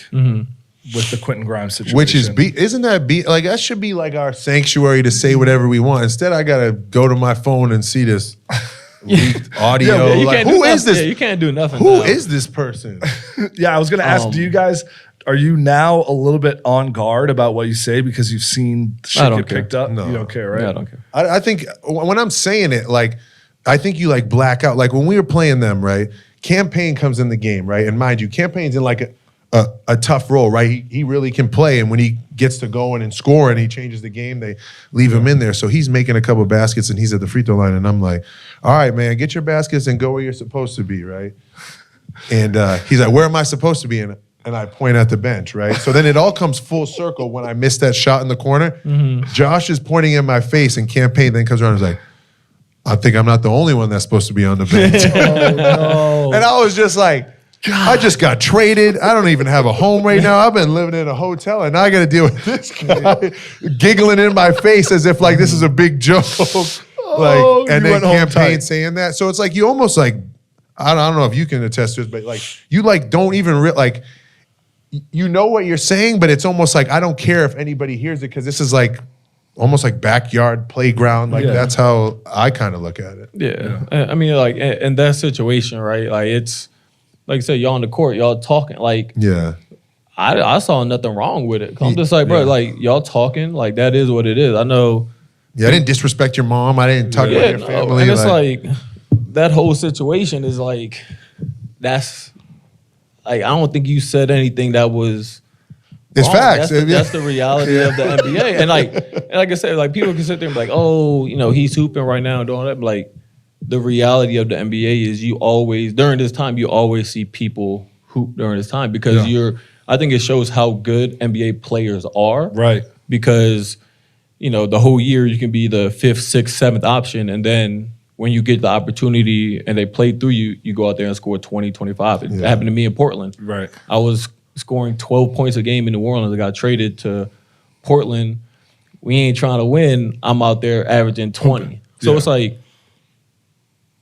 A: with the Quentin Grimes situation,
B: which is isn't that like that should be like our sanctuary to say whatever we want. Instead, I gotta go to my phone and see this. Audio. Like, who is this?
C: Yeah, you can't do nothing.
B: Who is this person?
A: Yeah, I was going to ask, do you guys, are you now a little bit on guard about what you say because you've seen shit get picked up?
B: No.
A: You don't care, right?
C: Yeah, I don't care.
B: I think when I'm saying it, like, I think you like black out. Like when we were playing them, right? Campaign comes in the game, right? And mind you, Campaign's in like a tough role, right? He really can play, and when he gets to going and scoring, he changes the game. They leave him in there, so he's making a couple baskets, and he's at the free throw line, and I'm like, "All right, man, get your baskets and go where you're supposed to be, right?" And he's like, "Where am I supposed to be?" And I point at the bench, right? So then it all comes full circle when I missed that shot in the corner. Josh is pointing in my face, and Campaign then comes around and is like, "I think I'm not the only one that's supposed to be on the bench."
A: Oh, no.
B: And I was just like, I just got traded. I don't even have a home right now. I've been living in a hotel, and now I got to deal with this guy giggling in my face as if like this is a big joke. Like, and then Campaign saying that. So it's like you almost like I don't know if you can attest to this, but like you like don't even like you know what you're saying, but it's almost like I don't care if anybody hears it because this is like almost like backyard playground. Like that's how I kind of look at it.
C: Yeah. I mean, like in that situation, right? Like it's. Like I said, y'all on the court, y'all talking. Like, I saw nothing wrong with it. I'm just like, bro, like y'all talking, like that is what it is. I know.
B: Yeah, I didn't disrespect your mom. I didn't talk about your family.
C: And it's like that whole situation is like, that's like I don't think you said anything that was.
B: It's
C: wrong.
B: facts.
C: That's the reality of the NBA. And like I said, like people can sit there and be like, oh, he's hooping right now and doing that. But like the reality of the NBA is you always during this time you always see people hoop during this time because I think it shows how good NBA players are.
A: Right.
C: Because the whole year you can be the 5th, 6th, 7th option, and then when you get the opportunity and they play through you, you go out there and score 20, 25. It happened to me in Portland.
A: Right.
C: I was scoring 12 points a game in New Orleans. I got traded to Portland. We ain't trying to win. I'm out there averaging 20. So it's like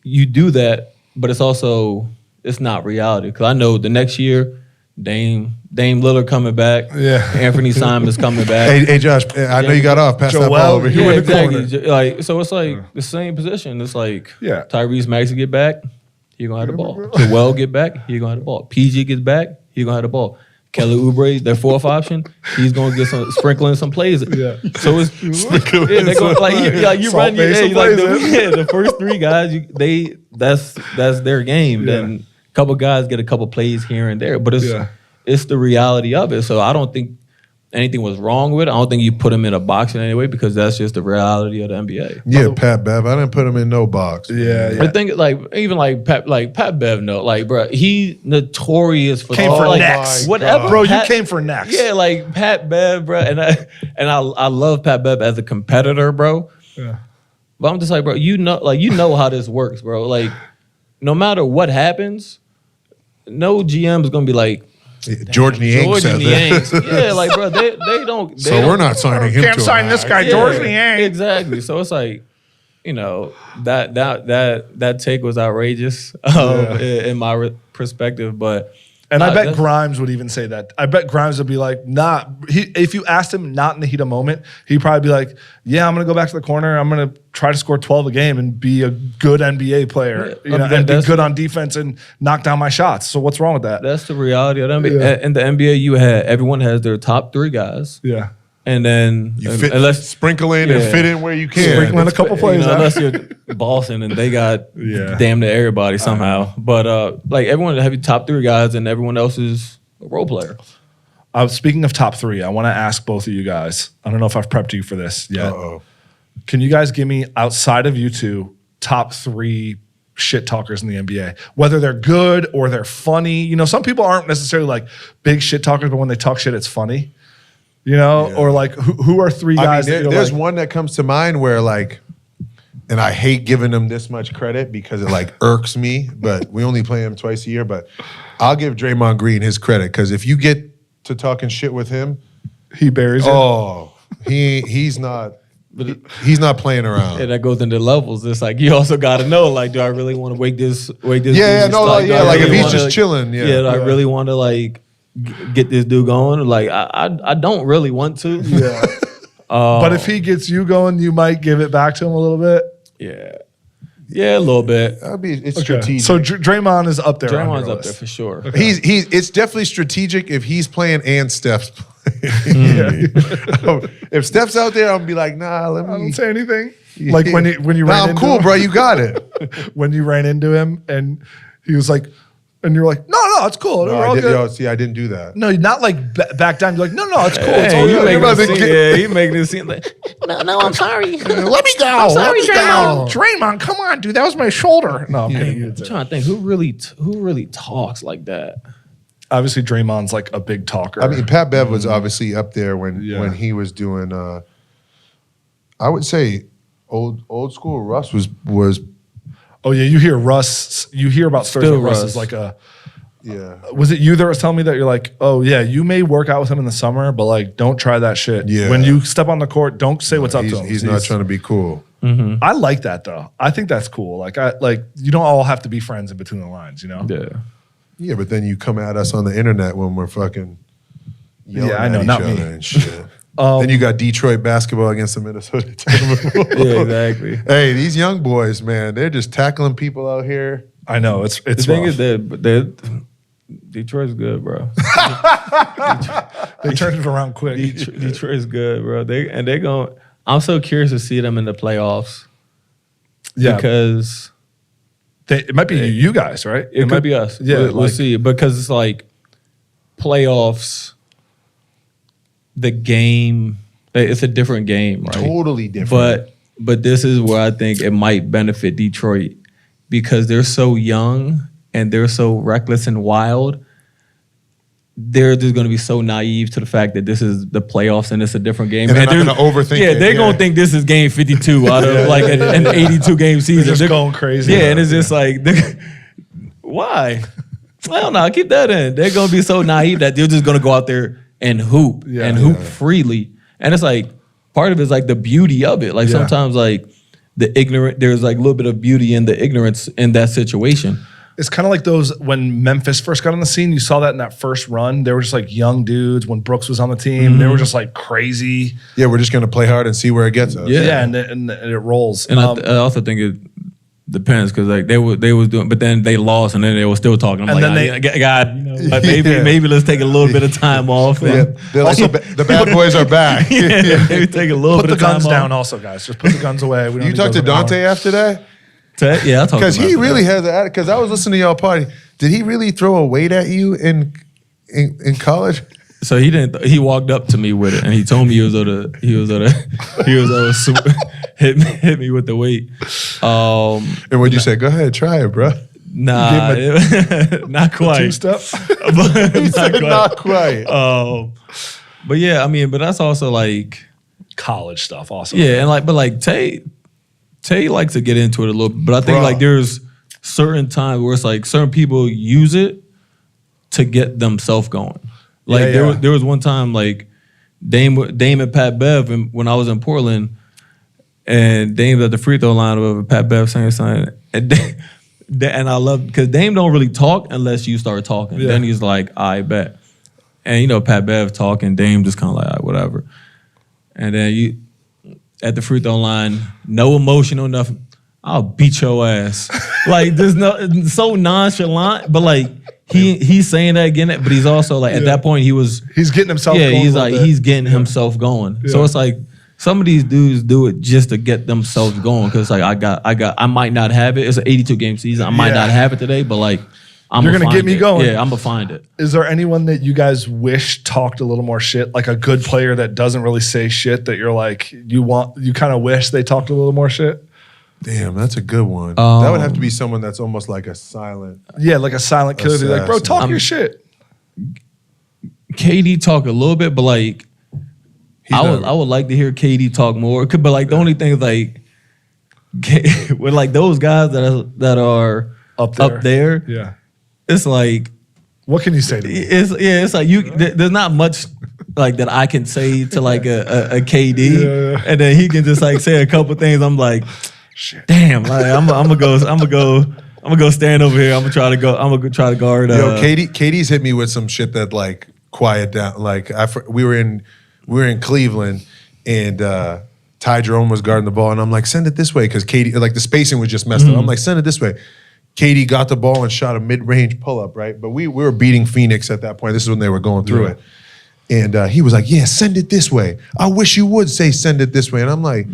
C: you do that, but it's not reality. Because I know the next year, Dame Lillard coming back.
B: Yeah.
C: Anthony Simon's coming back.
B: Hey, Josh, I know you got off. Pass that ball over here.
C: Yeah, exactly. Like, so it's like the same position. It's like Tyrese Maxey get back, he gonna have the ball. Joel get back, he gonna have the ball. PG gets back, he gonna have the ball. Kelly Oubre, their 4th option, he's gonna get sprinkling some plays. Yeah. So it's they're going like you run the first 3 guys, that's their game. Then a couple guys get a couple plays here and there, but it's the reality of it. So I don't think anything was wrong with it. I don't think you put him in a box in any way because that's just the reality of the NBA.
B: Yeah, Pat Bev. I didn't put him in no box.
A: Yeah.
C: But think even Pat Bev, no, like bro, he notorious for
A: came for necks.
C: Whatever,
A: bro. You came for necks.
C: Yeah, like Pat Bev, bro, and I love Pat Bev as a competitor, bro. Yeah. But I'm just like, bro, you know how this works, bro. Like, no matter what happens, no GM is gonna be like.
B: George Niang said that.
C: Yeah, like bro, they don't.
B: We're not signing him.
A: Can't sign this guy, George Niang.
C: Exactly. So it's like, that take was outrageous in my perspective, but.
A: And I bet Grimes would even say that. I bet Grimes would be like, if you asked him not in the heat of moment, he'd probably be like, yeah, I'm going to go back to the corner. I'm going to try to score 12 a game and be a good NBA player, and be good on defense and knock down my shots. So what's wrong with that?
C: That's the reality of the NBA. Yeah. In the NBA, everyone has their top 3 guys. Yeah. And then
B: sprinkle in and fit in where you can.
A: Sprinkle in a couple plays.
C: Unless you're Boston and they got damn near everybody somehow. But like everyone have your top 3 guys and everyone else is a role player.
A: Speaking of top 3, I want to ask both of you guys. I don't know if I've prepped you for this yet.
B: Uh-oh.
A: Can you guys give me, outside of you two, top 3 shit talkers in the NBA? Whether they're good or they're funny. Some people aren't necessarily like big shit talkers, but when they talk shit, it's funny. Or like who are 3 guys?
B: There's one that comes to mind where like, and I hate giving them this much credit because it like irks me, but we only play him twice a year. But I'll give Draymond Green his credit because if you get to talking shit with him,
A: he buries it.
B: Oh, he's not playing around.
C: Yeah, that goes into levels. It's like you also got to know, like, do I really want to wake this?
B: Like if he's just chilling, do
C: I really want to like get this dude going? Like I don't really want to.
A: Yeah. But if he gets you going, you might give it back to him a little bit.
C: Yeah, a little bit.
B: It's strategic.
A: So Draymond is up there.
C: Draymond's up there for sure.
B: Okay. It's definitely strategic if he's playing and Steph's playing. If Steph's out there, I'm gonna be like, nah, I
A: don't say anything. Like when you ran into
B: cool,
A: him,
B: bro. You got it.
A: When you ran into him and he was like. And you're like, no, it's cool.
B: No,
A: We're all good.
B: I didn't do that.
A: No, not like back down. You're like, no, it's cool. It's all good.
C: He making it seem like, no, I'm sorry.
A: Let me go. I'm sorry, Draymond, come on, dude. That was my shoulder. No, I'm kidding.
C: I'm trying to think who really talks like that.
A: Obviously, Draymond's like a big talker.
B: I mean, Pat Bev was obviously up there when he was doing. I would say old school Russ was.
A: Oh yeah, you hear Russ. You hear about stories like Russ is like a.
B: Yeah.
A: Was it you that was telling me that you're like, oh yeah, you may work out with him in the summer, but like, don't try that shit. Yeah. When you step on the court, don't say what's up to him.
B: He's not trying to be cool.
C: Mm-hmm.
A: I like that though. I think that's cool. Like you don't all have to be friends in between the lines,
C: Yeah.
B: Yeah, but then you come at us on the internet when we're fucking yelling at each other and shit. Then you got Detroit basketball against the Minnesota Timberwolves.
C: Yeah, exactly.
B: Hey, these young boys, man, they're just tackling people out here.
A: I know it's.
C: The thing is that Detroit's good, bro.
A: They turned it around quick.
C: Detroit's good, bro. They're going. I'm so curious to see them in the playoffs.
A: Yeah,
C: because
A: It might be you guys, right?
C: It could be us.
A: Yeah,
C: we'll see. Because it's like playoffs, the game, it's a different game, right?
B: Totally different.
C: But this is where I think it might benefit Detroit because they're so young and they're so reckless and wild. They're just going to be so naive to the fact that this is the playoffs and it's a different game.
B: And they're not going to overthink it.
C: They're going to think this is game 52 out of like an 82-game season.
A: They're just going crazy.
C: Yeah, and it's just like, why? I don't know. Keep that in. They're going to be so naive that they're just going to go out there and hoop freely. And it's like, part of it is like the beauty of it. Like sometimes like there's like a little bit of beauty in the ignorance in that situation.
A: It's kind of like those when Memphis first got on the scene. You saw that in that first run. They were just like young dudes. When Brooks was on the team, they were just like crazy.
B: Yeah, we're just going to play hard and see where it gets us.
A: Yeah, and it rolls.
C: And I also think it depends because like they was doing, but then they lost and then they were still talking. I'm
A: and
C: like,
A: then
C: God, maybe let's take a little bit of time off.
B: Yeah, also, the bad boys are back.
C: Maybe take a little
A: put
C: bit
A: the
C: of time
A: guns
C: off.
A: down, also, guys. Just put the guns away. We don't
B: You talked to Dante after that?
C: Yeah, I talked
B: Because he
C: about
B: really has an attitude. Because I was listening to y'all party. Did he really throw a weight at you in college?
C: So he didn't. He walked up to me with it, and he told me he was gonna hit me with the weight.
B: And what'd you say? Go ahead, try it, bro.
C: Nah, not quite.
A: Two-step?
B: Not quite.
C: But yeah, I mean, but that's also like
A: College stuff, also.
C: yeah, and like Tay likes to get into it a little bit, but I think
B: Bruh.
C: like there's certain times where it's like certain people use it to get themselves going. Like there was one time like Dame and Pat Bev and when I was in Portland and Dame's at the free throw line of Pat Bev saying something and I love because Dame don't really talk unless you start talking.
A: Yeah.
C: Then he's like, I bet. And you know, Pat Bev talking, Dame just kind of like, all right, whatever. And then you at the free throw line, no emotion or nothing. I'll beat your ass. Like there's so nonchalant, but like he's saying that again, but he's also like at that point he's
A: getting himself going.
C: he's like he's getting himself going. Yeah. So it's like some of these dudes do it just to get themselves going because like I might not have it. It's an 82-game season. I might not have it today, but like
A: you're gonna get me going.
C: Yeah, I'm gonna find it.
A: Is there anyone that you guys wish talked a little more shit? Like a good player that doesn't really say shit that you're like you kind of wish they talked a little more shit?
B: Damn, that's a good one. That would have to be someone that's almost like a silent.
A: Yeah, like a silent killer. Like, bro, talk your shit.
C: KD talk a little bit, but like I would like to hear KD talk more. But like the only thing is like with like those guys that are up there,
A: yeah,
C: it's like
A: what can you say to me?
C: It's like there's not much like that I can say to like a KD, and then he can just like say a couple things. I'm like, shit, damn, like I'm gonna go stand over here. I'm gonna try to guard.
B: Yo, KD's hit me with some shit that like quiet down. Like we were in Cleveland and Ty Jerome was guarding the ball, and I'm like, send it this way because KD like the spacing was just messed up. I'm like, send it this way. KD got the ball and shot a mid-range pull-up, right? But we were beating Phoenix at that point. This is when they were going through it. And he was like, yeah, send it this way. I wish you would say send it this way. And I'm like,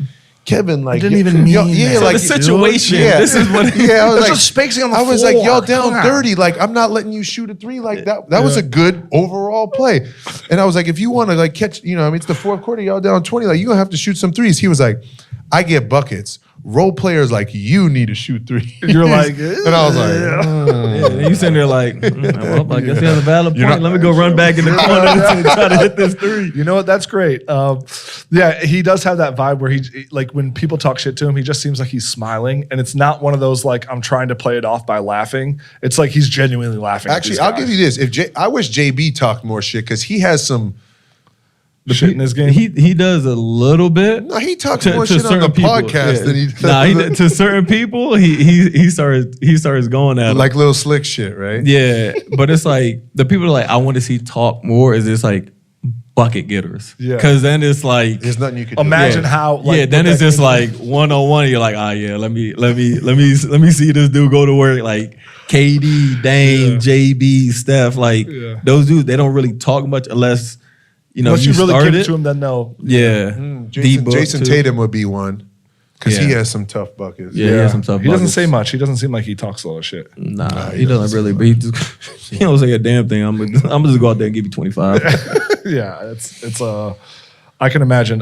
B: Kevin, like...
A: I didn't even mean that.
C: So like, the situation.
B: Yeah,
C: this is what...
B: Yeah, I was like...
A: just spacing on the floor.
B: I was like, y'all down 30. Like, I'm not letting you shoot a three like that. That was a good overall play. And I was like, if you want to like catch... You know, I mean, it's the fourth quarter. Y'all down 20. Like, you're going to have to shoot some threes. He was like, I get buckets. Role players like you need to shoot threes.
A: You're like,
B: and I was like,
C: you sitting there like, well, I guess he has a valid point. Let me go run back in the corner and try to hit this three.
A: You know what? That's great. Yeah, he does have that vibe where he like when people talk shit to him, he just seems like he's smiling, and it's not one of those like I'm trying to play it off by laughing. It's like he's genuinely laughing.
B: Actually, I'll give you this. I wish JB talked more shit because he has some.
A: The shit in his game.
C: He does a little bit.
B: No, he talks more shit on the podcast than he does.
C: Nah, to certain people, he starts going at
B: like little slick shit, right?
C: Yeah, but it's like the people are like I want to see talk more. Is this like bucket getters?
A: Yeah,
C: because then it's like
B: there's nothing you can
A: imagine how. Like,
C: then it's just like 1-on-1. You're like, let me see this dude go to work. Like KD, Dame, JB, Steph, like those dudes. They don't really talk much unless. You know,
A: unless you really give it to him, then no.
C: Yeah.
B: Jason Tatum would be one. Because he
A: Yeah.
B: has some tough buckets.
C: Yeah, he has some tough
A: He doesn't
C: buckets.
A: say much. He doesn't seem like he talks a lot of shit.
C: Nah, he doesn't really. But he don't say a damn thing. I'm gonna just go out there and give you 25.
A: Yeah, it's I can imagine.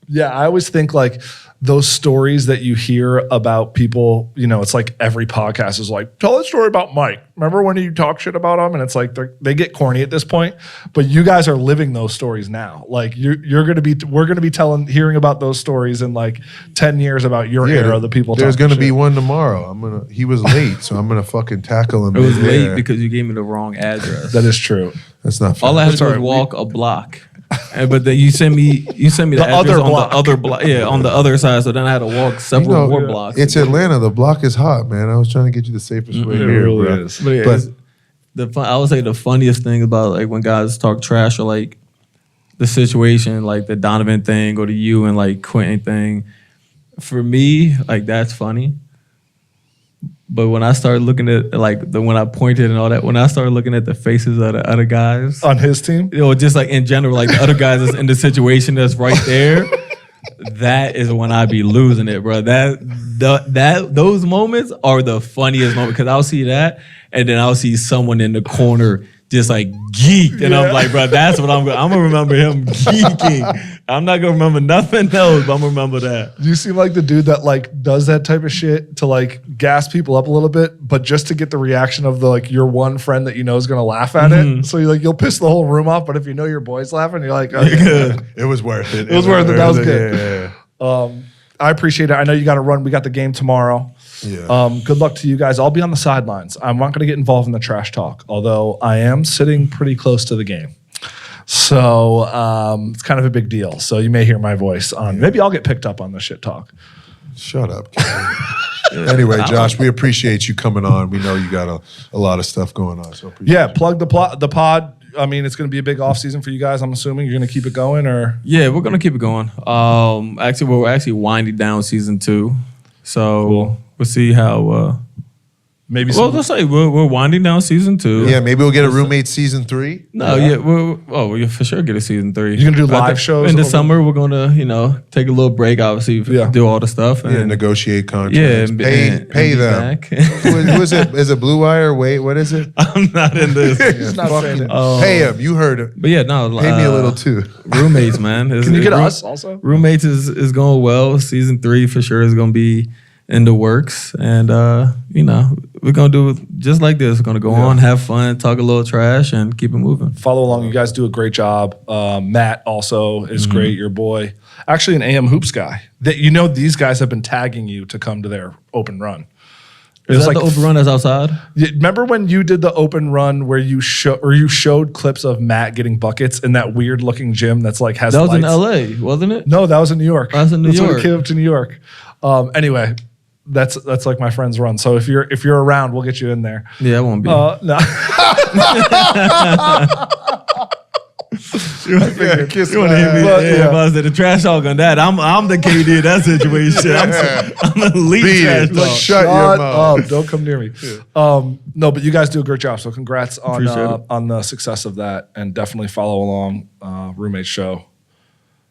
A: Yeah, I always think like those stories that you hear about people, you know, it's like every podcast is like, tell a story about Mike. Remember when you talk shit about him? And it's like they get corny at this point, but you guys are living those stories now. Like we're gonna be hearing about those stories in like 10 years about your era. The people.
B: There's
A: talking
B: gonna be
A: shit.
B: one tomorrow. He was late, so I'm gonna fucking tackle him.
C: It was
B: mid-air.
C: late because you gave me the wrong address.
A: That is true.
B: That's not fair.
C: All I had to
A: That's
C: do
A: all
C: was
A: right.
C: walk a block. But then you sent me the address
A: other
C: on
A: block.
C: the other block. Yeah, on the other side. So then I had to walk several more blocks.
B: It's Atlanta. The block is hot, man. I was trying to get you the safest way
A: It
B: here,
A: really
B: bro.
A: is.
C: But, yeah,
B: But-
C: I would say the funniest thing about like when guys talk trash or like the situation, like the Donovan thing or the you and like Quentin thing, for me, like that's funny. But when I started looking at like when I pointed and all that, when I started looking at the faces of the other guys,
A: On his team?
C: or just like in general, like the other guys that's in the situation that's right there, that is when I be losing it, bro. Those moments are the funniest moment because I'll see that and then I'll see someone in the corner just like geeked, and I'm like, bro, that's what I'm gonna remember him geeking. I'm not gonna remember nothing else, but I'm gonna remember that.
A: You seem like the dude that like does that type of shit to like gas people up a little bit, but just to get the reaction of the like your one friend that you know is gonna laugh at it. So you'll piss the whole room off, but if you know your boy's laughing, you're like, okay.
B: It was worth it.
A: It was worth it. That was good.
B: Yeah.
A: I appreciate it. I know you got to run. We got the game tomorrow.
B: Yeah.
A: Good luck to you guys. I'll be on the sidelines. I'm not going to get involved in the trash talk, although I am sitting pretty close to the game. So it's kind of a big deal. So you may hear my voice on. Maybe I'll get picked up on the shit talk.
B: Shut up, Kevin. Anyway, Josh, we appreciate you coming on. We know you got a lot of stuff going on. So appreciate
A: Yeah,
B: you.
A: plug the pod. I mean, it's going to be a big off season for you guys. I'm assuming you're going to keep it going, or
C: Yeah, we're gonna keep it going. Actually, we're actually winding down season 2, so we'll see how.
A: maybe.
C: Well, let's say we're winding down season 2.
B: Yeah, maybe we'll get a roommate season 3.
C: No, we'll for sure get a season 3.
A: You're gonna do
C: I
A: live
C: think
A: shows
C: in the
A: over-
C: summer. We're gonna take a little break, obviously,
A: Yeah.
C: do all the stuff,
B: Yeah,
C: and
B: negotiate contracts.
C: and
B: pay
C: be
B: them.
C: back.
B: Who is it? Is it Blue Wire? Wait, what is it?
C: I'm not in this.
A: He's not saying it.
B: Pay him. You heard it.
C: But yeah, no.
B: Pay me a little too.
C: Roommates, man.
A: Can you get us also?
C: Roommates is going well. Season 3 for sure is going to be in the works, and we're gonna do it just like this. We're gonna go on, have fun, talk a little trash, and keep it moving.
A: Follow along. You guys do a great job. Matt also is great. Your boy, actually an AM Hoops guy. That these guys have been tagging you to come to their open run.
C: Is that the overrun that's outside?
A: Remember when you did the open run where you showed clips of Matt getting buckets in that weird looking gym that's like has
C: That was
A: lights?
C: in LA, wasn't it?
A: No, that was in New York.
C: That's in New
A: That's when
C: York.
A: we came up to New York. Anyway, that's like my friend's run. So if you're around, we'll get you in there.
C: Yeah, I won't be.
A: No.
B: Kiss
C: You want to hit me?
A: But,
C: Yeah,
A: yeah.
C: if I said the trash talk on that, I'm the KD of that situation. I'm the lead
B: Beat
C: trash
B: it.
C: talk.
B: Like, shut your mouth.
A: up. Don't come near me. No, but you guys do a great job. So congrats
C: Appreciate it.
A: on the success of that, and definitely follow along Roommate Show.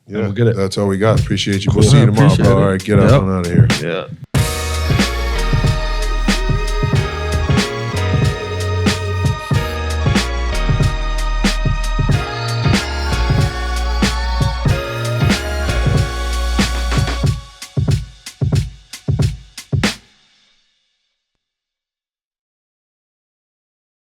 B: Yeah,
A: we'll get it.
B: That's all we got. Appreciate you.
C: Cool.
B: We'll see you tomorrow,
C: Appreciate
B: bro.
C: it.
B: All right, get up
C: Yep.
B: on out of here.
C: Yeah.